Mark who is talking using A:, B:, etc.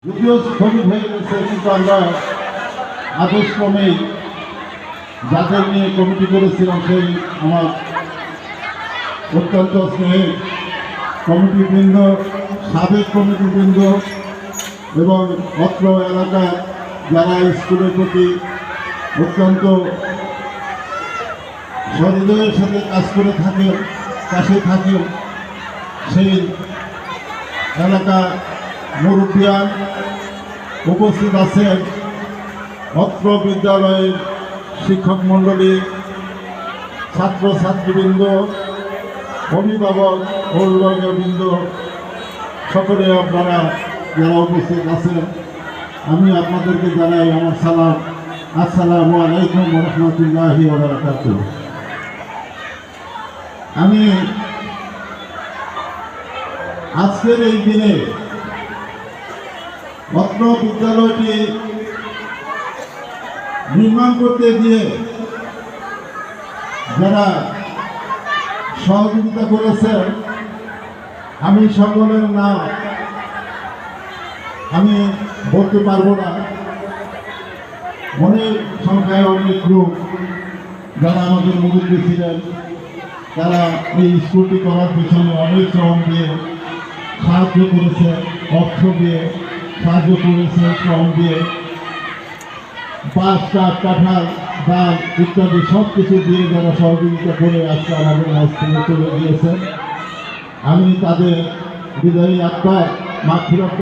A: যদিও শ্রমিক হয়ে গেছে, কিন্তু আমরা আদেশক্রমেই যাদের নিয়ে কমিটি করেছিলাম সেই আমার অত্যন্ত স্নেহের কমিটিবৃন্দ, সাবেক কমিটিবৃন্দ এবং অত্র এলাকার যারা স্কুলের প্রতি অত্যন্ত সহৃদয়ের সাথে কাজ করে থাকেন, পাশে থাকেন, সেই এলাকার মুরব্বিয়ান উপস্থিত আছেন, অত্র বিদ্যালয়ের শিক্ষক মণ্ডলী, ছাত্রছাত্রীবৃন্দ, অভিভাবক অভিভাবকবৃন্দ, সকলে আপনারা যারা উপস্থিত আছেন, আমি আপনাদেরকে জানাই আমার সালাম। আসসালামু আলাইকুম ওয়া রাহমাতুল্লাহি ওয়া বারাকাতুহু। আমি আজকের এই দিনে অত্র বিদ্যালয়টি নির্মাণ করতে গিয়ে যারা সহযোগিতা করেছেন, আমি সকলের নাম আমি বলতে পারবো না। অনেক সংখ্যায় অনেক লোক যারা আমাদের মুরব্বী ছিলেন, তারা এই স্কুলটি করার পিছনে অনেক শ্রম দিয়ে সাহায্য করেছে, অর্থ দিয়ে সাহায্য করেছে, শ্রম দিয়ে, বাঁশ কাঠ কাঁঠাল দান ইত্যাদি সব কিছু দিয়ে যারা সহযোগিতা করে আজকে আমাদের মাঝ থেকে চলে গিয়েছেন। আমি তাদের হৃদয়ে আত্মার মাগফিরাত